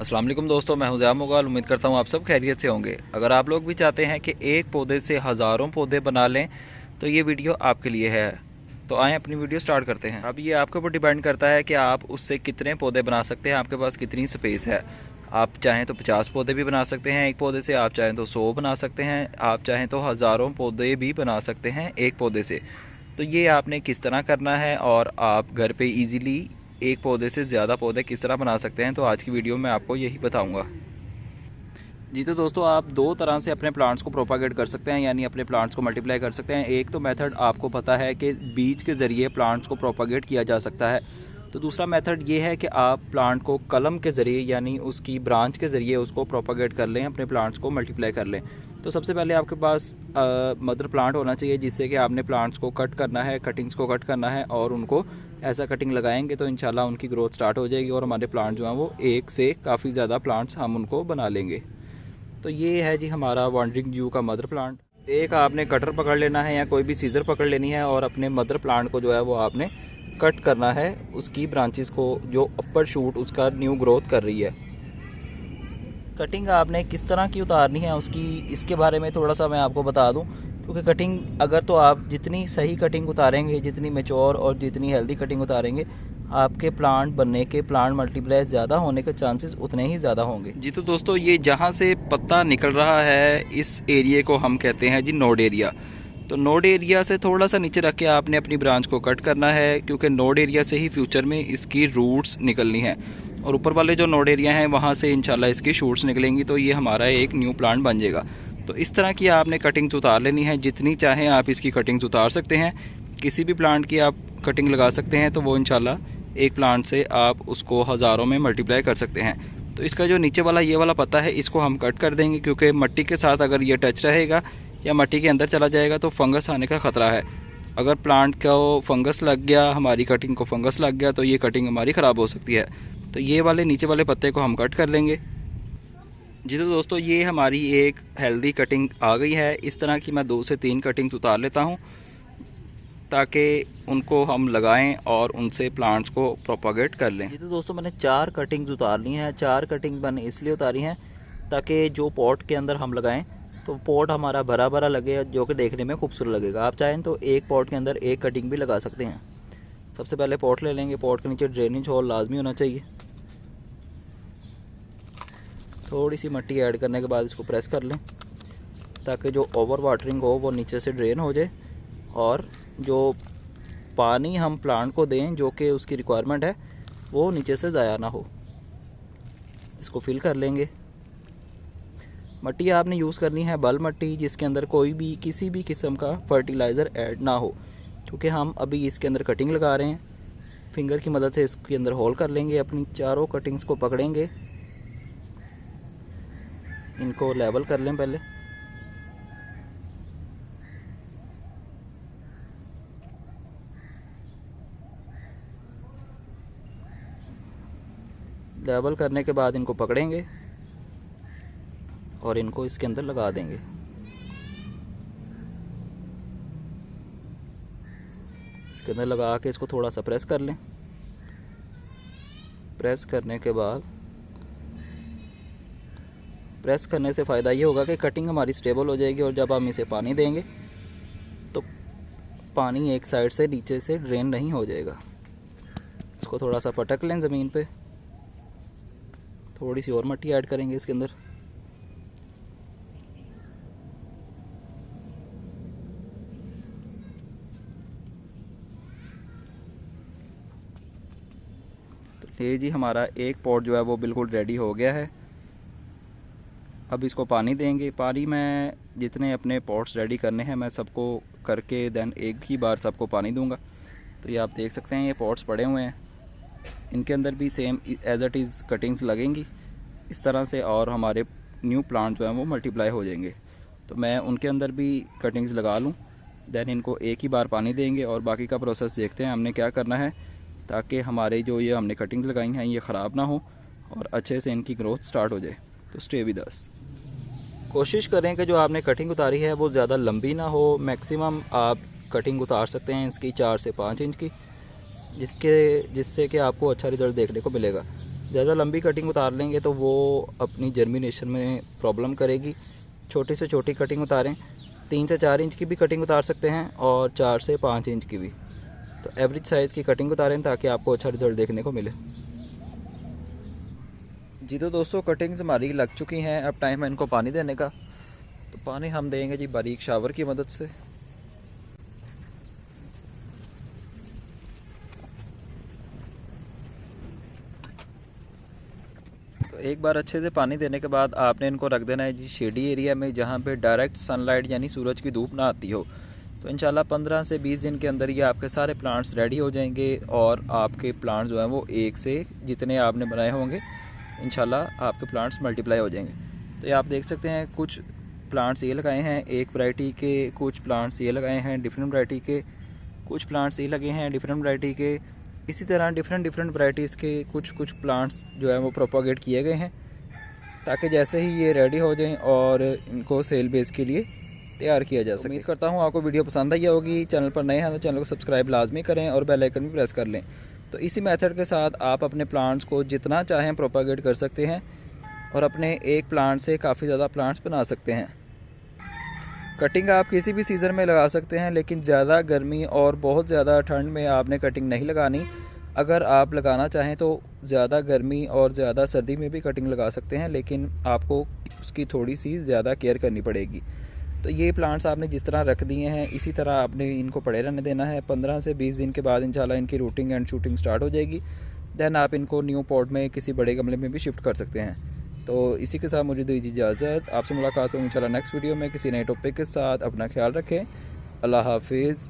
अस्सलाम वालेकुम दोस्तों, मैं हूं ज़िया मुग़ल। उम्मीद करता हूं आप सब खैरियत से होंगे। अगर आप लोग भी चाहते हैं कि एक पौधे से हज़ारों पौधे बना लें तो ये वीडियो आपके लिए है। तो आएँ अपनी वीडियो स्टार्ट करते हैं। अब ये आपके ऊपर डिपेंड करता है कि आप उससे कितने पौधे बना सकते हैं, आपके पास कितनी स्पेस है। आप चाहें तो 50 पौधे भी बना सकते हैं एक पौधे से, आप चाहें तो 100 बना सकते हैं, आप चाहें तो हज़ारों पौधे भी बना सकते हैं एक पौधे से। तो ये आपने किस तरह करना है और आप घर पे इजीली एक पौधे से ज़्यादा पौधे किस तरह बना सकते हैं, तो आज की वीडियो में आपको यही बताऊंगा। जी तो दोस्तों, आप दो तरह से अपने प्लांट्स को प्रोपागेट कर सकते हैं, यानी अपने प्लांट्स को मल्टीप्लाई कर सकते हैं। एक तो मेथड आपको पता है कि बीज के ज़रिए प्लांट्स को प्रोपागेट किया जा सकता है। तो दूसरा मेथड ये है कि आप प्लांट को कलम के ज़रिए यानी उसकी ब्रांच के ज़रिए उसको प्रोपागेट कर लें, अपने प्लांट्स को मल्टीप्लाई कर लें। तो सबसे पहले आपके पास मदर प्लांट होना चाहिए, जिससे कि आपने प्लांट्स को कट करना है, कटिंग्स को कट करना है और उनको ऐसा कटिंग लगाएंगे तो इंशाल्लाह उनकी ग्रोथ स्टार्ट हो जाएगी और हमारे प्लांट जो हैं वो एक से काफ़ी ज़्यादा प्लांट्स हम उनको बना लेंगे। तो ये है जी हमारा वॉन्डरिंग जू का मदर प्लांट। एक आपने कटर पकड़ लेना है या कोई भी सीज़र पकड़ लेनी है और अपने मदर प्लांट को जो है वो आपने कट करना है, उसकी ब्रांचेस को, जो अपर शूट उसका न्यू ग्रोथ कर रही है। कटिंग आपने किस तरह की उतारनी है उसकी, इसके बारे में थोड़ा सा मैं आपको बता दूं, क्योंकि कटिंग अगर तो आप जितनी सही कटिंग उतारेंगे, जितनी मैच्योर और जितनी हेल्दी कटिंग उतारेंगे, आपके प्लांट बनने के, प्लांट मल्टीप्लाई ज़्यादा होने के चांसेस उतने ही ज़्यादा होंगे। जी तो दोस्तों, ये जहाँ से पत्ता निकल रहा है इस एरिए को हम कहते हैं जी नोड एरिया। तो नोड एरिया से थोड़ा सा नीचे रख के आपने अपनी ब्रांच को कट करना है, क्योंकि नोड एरिया से ही फ्यूचर में इसकी रूट्स निकलनी है और ऊपर वाले जो नोड एरिया हैं वहाँ से इंशाल्लाह इसकी शूट्स निकलेंगी, तो ये हमारा एक न्यू प्लांट बन जाएगा। तो इस तरह की आपने कटिंग्स उतार लेनी है, जितनी चाहें आप इसकी कटिंग्स उतार सकते हैं। किसी भी प्लांट की आप कटिंग लगा सकते हैं, तो वो इंशाल्लाह एक प्लांट से आप उसको हज़ारों में मल्टीप्लाई कर सकते हैं। तो इसका जो नीचे वाला ये वाला पत्ता है, इसको हम कट कर देंगे, क्योंकि मिट्टी के साथ अगर ये टच रहेगा या मिट्टी के अंदर चला जाएगा तो फंगस आने का ख़तरा है। अगर प्लांट को फंगस लग गया, हमारी कटिंग को फंगस लग गया, तो ये कटिंग हमारी ख़राब हो सकती है। तो ये वाले नीचे वाले पत्ते को हम कट कर लेंगे। जी तो दोस्तों, ये हमारी एक हेल्दी कटिंग आ गई है। इस तरह की मैं 2 से 3 कटिंग्स उतार लेता हूँ ताकि उनको हम लगाएं और उनसे प्लांट्स को प्रोपागेट कर लें। जी तो दोस्तों, मैंने 4 कटिंग्स उतार ली हैं। 4 कटिंग मैंने इसलिए उतारी हैं ताकि जो पॉट के अंदर हम लगाएं तो पॉट हमारा भरा भरा लगे, जो कि देखने में खूबसूरत लगेगा। आप चाहें तो एक पॉट के अंदर एक कटिंग भी लगा सकते हैं। सबसे पहले पॉट ले लेंगे। पॉट के नीचे ड्रेनेज होल लाजमी होना चाहिए। थोड़ी सी मिट्टी ऐड करने के बाद इसको प्रेस कर लें ताकि जो ओवर वाटरिंग हो वो नीचे से ड्रेन हो जाए और जो पानी हम प्लांट को दें जो कि उसकी रिक्वायरमेंट है वो नीचे से ज़ाया ना हो। इसको फिल कर लेंगे। मिट्टी आपने यूज़ करनी है बल मिट्टी, जिसके अंदर कोई भी किसी भी किस्म का फर्टिलाइज़र ऐड ना हो, क्योंकि हम अभी इसके अंदर कटिंग लगा रहे हैं। फिंगर की मदद से इसके अंदर होल कर लेंगे। अपनी चारों कटिंग्स को पकड़ेंगे, इनको लेवल कर लें पहले। लेवल करने के बाद इनको पकड़ेंगे और इनको इसके अंदर लगा देंगे। इसके अंदर लगा के इसको थोड़ा सा प्रेस कर लें। प्रेस करने के बाद, प्रेस करने से फ़ायदा ये होगा कि कटिंग हमारी स्टेबल हो जाएगी और जब हम इसे पानी देंगे तो पानी एक साइड से नीचे से ड्रेन नहीं हो जाएगा। इसको थोड़ा सा पटक लें ज़मीन पे। थोड़ी सी और मिट्टी ऐड करेंगे इसके अंदर। तो ये जी हमारा एक पॉट जो है वो बिल्कुल रेडी हो गया है। अब इसको पानी देंगे। पानी मैं जितने अपने पॉट्स रेडी करने हैं मैं सबको करके देन एक ही बार सबको पानी दूंगा। तो ये आप देख सकते हैं, ये पॉट्स पड़े हुए हैं, इनके अंदर भी same as it is cuttings लगेंगी इस तरह से और हमारे न्यू प्लांट जो हैं वो मल्टीप्लाई हो जाएंगे। तो मैं उनके अंदर भी कटिंग्स लगा लूँ, देन इनको एक ही बार पानी देंगे और बाकी का प्रोसेस देखते हैं हमने क्या करना है, ताकि हमारे जो ये हमने कटिंग्स लगाई हैं ये ख़राब ना हो और अच्छे से इनकी ग्रोथ स्टार्ट हो जाए। तो स्टे विद अस। कोशिश करें कि जो आपने कटिंग उतारी है वो ज़्यादा लंबी ना हो। मैक्सिमम आप कटिंग उतार सकते हैं इसकी 4 से 5 इंच की, जिससे कि आपको अच्छा रिज़ल्ट देखने को मिलेगा। ज़्यादा लंबी कटिंग उतार लेंगे तो वो अपनी जर्मिनेशन में प्रॉब्लम करेगी। छोटी से छोटी कटिंग उतारें, 3 से 4 इंच की भी कटिंग उतार सकते हैं और 4 से 5 इंच की भी। तो एवरेज साइज़ की कटिंग उतारें ताकि आपको अच्छा रिजल्ट देखने को मिले। जी तो दोस्तों, कटिंग्स हमारी लग चुकी हैं, अब टाइम है इनको पानी देने का। तो पानी हम देंगे जी बारीक शावर की मदद से। तो एक बार अच्छे से पानी देने के बाद आपने इनको रख देना है जी शेडी एरिया में, जहाँ पे डायरेक्ट सनलाइट यानी सूरज की धूप ना आती हो। तो इंशाल्लाह 15 से 20 दिन के अंदर ये आपके सारे प्लांट्स रेडी हो जाएंगे और आपके प्लांट्स जो हैं वो एक से जितने आपने बनाए होंगे इंशाल्लाह आपके प्लांट्स मल्टीप्लाई हो जाएंगे। तो ये आप देख सकते हैं, कुछ प्लांट्स ये लगाए हैं एक वैरायटी के, कुछ प्लांट्स ये लगाए हैं डिफरेंट वैरायटी के, कुछ प्लांट्स ये लगे हैं डिफरेंट वैरायटी के। इसी तरह डिफरेंट वैरायटीज़ के कुछ प्लांट्स जो है वो प्रोपागेट किए गए हैं ताकि जैसे ही ये रेडी हो जाएं और इनको सेल बेस के लिए तैयार किया जा सके। उम्मीद करता हूँ आपको वीडियो पसंद आई होगी। चैनल पर नए हैं तो चैनल को सब्सक्राइब लाजमी करें और बेल आइकन भी प्रेस कर लें। तो इसी मेथड के साथ आप अपने प्लांट्स को जितना चाहें प्रोपागेट कर सकते हैं और अपने एक प्लांट से काफ़ी ज़्यादा प्लांट्स बना सकते हैं। कटिंग आप किसी भी सीज़न में लगा सकते हैं, लेकिन ज़्यादा गर्मी और बहुत ज़्यादा ठंड में आपने कटिंग नहीं लगानी। अगर आप लगाना चाहें तो ज़्यादा गर्मी और ज़्यादा सर्दी में भी कटिंग लगा सकते हैं, लेकिन आपको उसकी थोड़ी सी ज़्यादा केयर करनी पड़ेगी। तो ये प्लांट्स आपने जिस तरह रख दिए हैं इसी तरह आपने इनको पड़े रहने देना है। 15 से 20 दिन के बाद इंशाल्लाह इनकी रूटिंग एंड शूटिंग स्टार्ट हो जाएगी। देन आप इनको न्यू पॉट में किसी बड़े गमले में भी शिफ्ट कर सकते हैं। तो इसी के साथ मुझे दीजिए इजाज़त। आपसे मुलाकात होगी इंशाल्लाह नेक्स्ट वीडियो में किसी नए टॉपिक के साथ। अपना ख्याल रखें। अल्लाह हाफिज़।